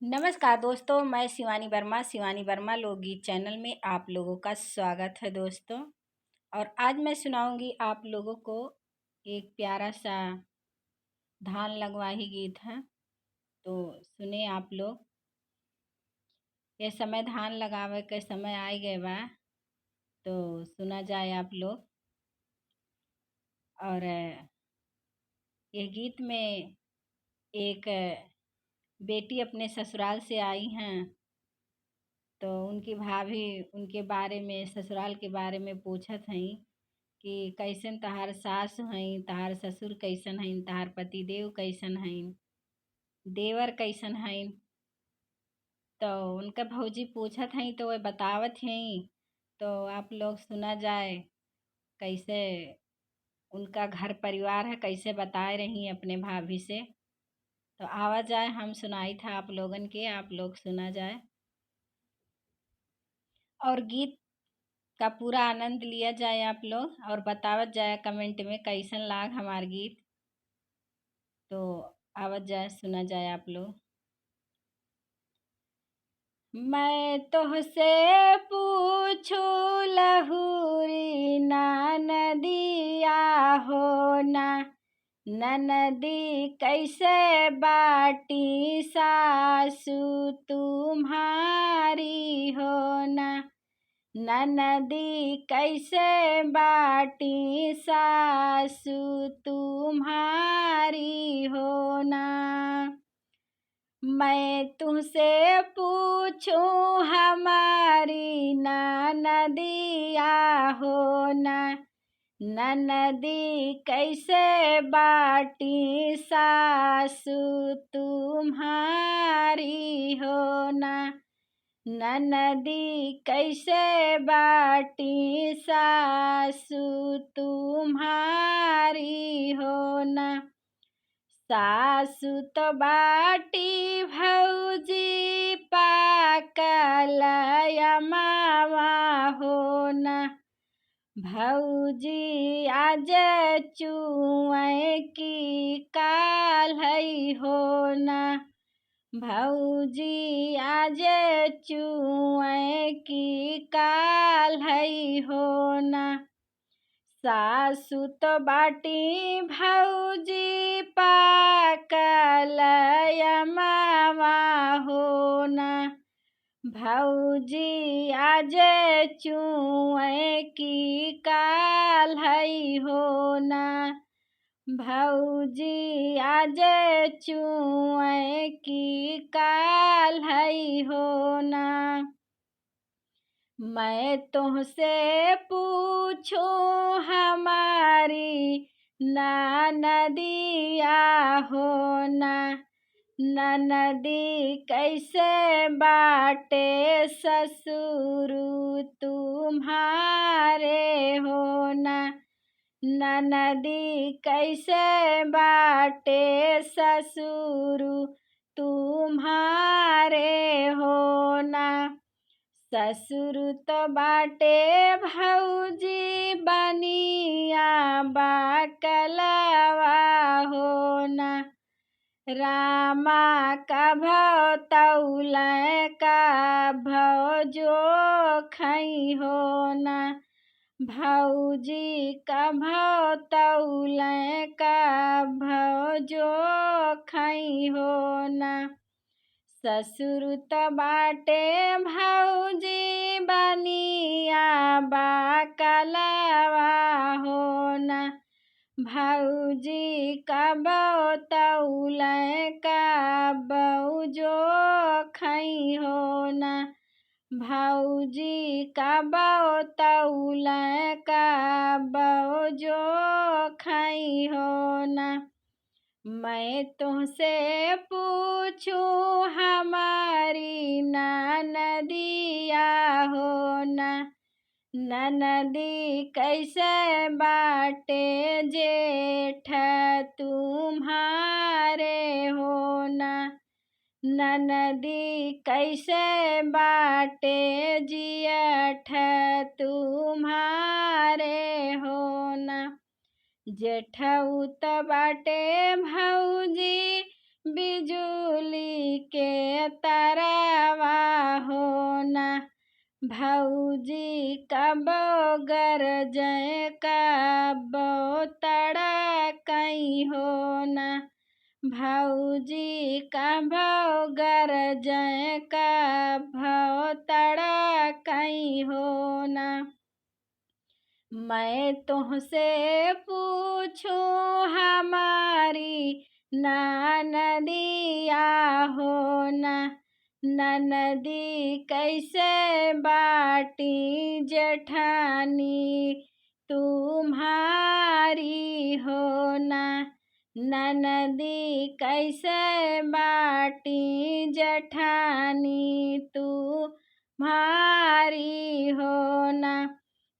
नमस्कार दोस्तों, मैं शिवानी वर्मा लोकगीत चैनल में आप लोगों का स्वागत है दोस्तों। और आज मैं सुनाऊंगी आप लोगों को एक प्यारा सा धान लगवाही गीत है। तो सुने आप लोग। ये समय धान लगावे के समय आए गए बा, तो सुना जाए आप लोग। और ये गीत में एक बेटी अपने ससुराल से आई हैं, तो उनकी भाभी उनके बारे में, ससुराल के बारे में पूछत हई कि कैसन तहार सास हईं, तहार ससुर कैसन हईं, तहार पति देव कैसन हईं, देवर कैसन हईं। तो उनका भौजी पूछत हई तो वह बतावत हई। तो आप लोग सुना जाए कैसे उनका घर परिवार है, कैसे बताए रही अपने भाभी से। तो आवा जाए, हम सुनाई था आप लोगन के, आप लोग सुना जाए और गीत का पूरा आनंद लिया जाए आप लोग, और बतावत जाए कमेंट में कैसन लाग हमार गीत। तो आवत जाए, सुना जाए आप लोग। मैं तोहसे पूछू लहुरी ना नदिया हो ना, ननदी कैसे बाटी सासू तुम्हारी हो ना, ननदी कैसे बाटी सासू तुम्हारी हो ना। मैं तुमसे पूछूं हमारी नदिया हो ना, ननदी कैसे बाटी सासू तुम्हारी हो ना, ननदी कैसे बाटी सासू तुम्हारी हो ना। सासु तो बाटी भौजी पाकल मावा हो ना, भौजी आज चुए की काल्हई हो ना, भौजी आज चुए की काल्हई हो ना। सासु तो बाटी भौजी पाकल मावा हो ना, भौजी आज चुए की काल्हई हो ना, भौजी आज चुए की काल्हई हो ना। मैं तुमसे पूछूं हमारी नदिया हो ना, ननदी कैसे बाटे ससुर तुम्हारे हो ना, ननदी कैसे बाटे ससुर तुम्हारे हो ना। ससुर तो बाटे भौजी बनिया बाकलवा हो ना, रामा का भौ तौल का भौजो खई हो ना, भौजी का भौ तौल का भौजो खई हो ना। ससुर तो बाटे भौजी बनिया बाकलवा हो ना, भौजी कबो तौल का बौजो खई हो ना, भौजी कबो तौल का बौजो खई हो ना। मैं तुमसे पूछूं हमारी नदिया हो ना, ननदी कैसे बाटे जेठ तुम्हारे हो ना, ननदी कैसे बाटे जियठ तुम्हारे हो ना। जेठऊ त बाटे भौजी बिजुली के तरवा हो न। भौजी कबो गरजय कबो तड़कई हो न। भौजी कबो गरजय कबो तड़कई हो न। मैं तुमसे पूछूं हमारी ननदिया हो न। ननदी कैसे बाटी जेठानी तुम्हारी हो न। ननदी कैसे बाटी जेठानी तुम्हारी हो न।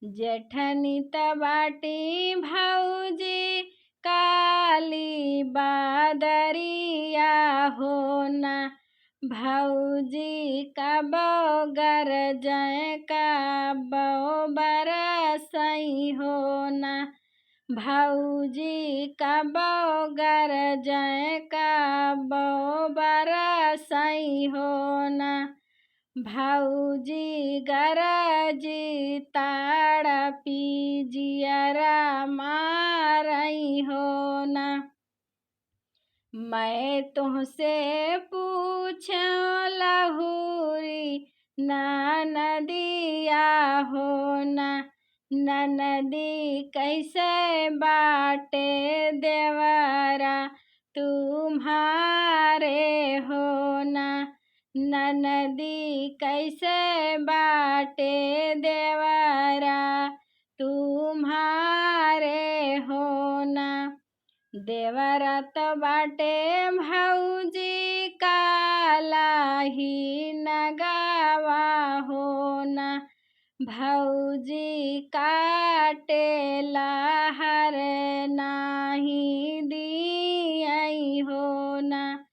जेठनी तबाटी भौजी काली बादरिया हो न। भौजी कबो गरजय कबो बरसई हो न। भौजी कबो गरजय कबो बरसई हो न। भौजी गरजी तड़पी जियरा मारई हो न। मैं तुमसे पूछूं लहुरी ननदिया हो न। ननदी कैसे बाटे देवरा तुम्हारे हो न। ननदी कैसे बाटे देवरा तुम्हारे हो न। देवरा तो बाटे भौजी काला ही नगावा हो न। भौजी काटेला हर नाही दियई हो न।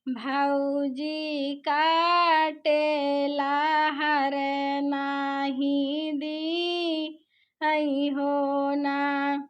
भौजी काटेला हर नाही दियई हो न।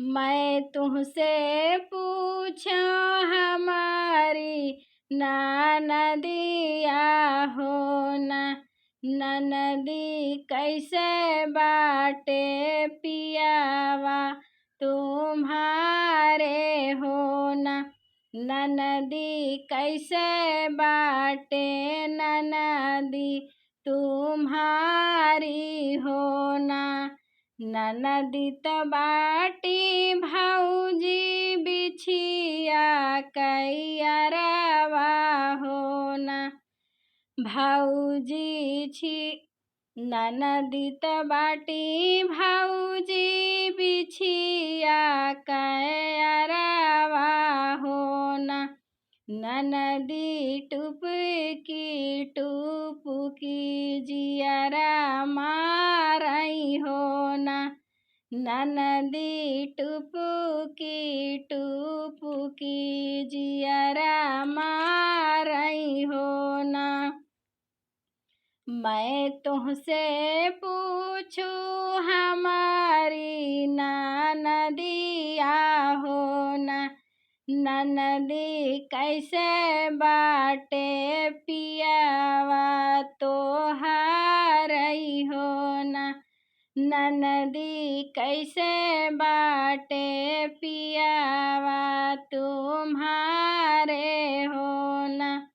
मैं तुमसे पूछूं हमारी ननदिया हो न। ननदी कैसे बाटे पियावा तुम्हारे हो न। ननदी कैसे बाटे ननदी तुम्हारी हो न। ननदी तो बाटी भौजी बिछिया कैयरवा हो न। भौजी ननदी तो बाटी भौजी बिछिया कैयरवा हो न। ननदी टुपकी टुपकी जियरा मारई हो न। ननदी टुपकी टुपकी जियरा मारई हो न। मैं तुमसे पूछूं हमारी ननदिया हो न। ननदी कैसे बाटे पियावा तोहारई हो न। ननदी कैसे बाटे पियावा तुम्हारे हो न।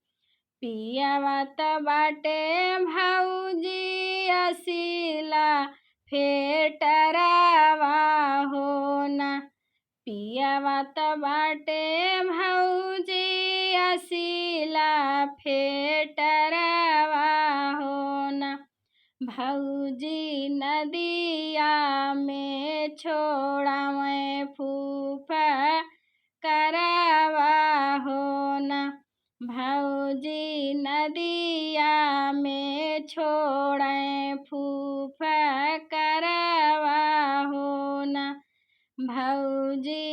पियावा तो बाटे भौजी असीला फेटरवा हो न। पियावा तो बाटे भौजी असीला फेटरवा हो न। भौजी नदिया में छोड़ावे फूफा करवा हो न। भौजी नदिया में छोड़े फूफा करवा हो न। भौजी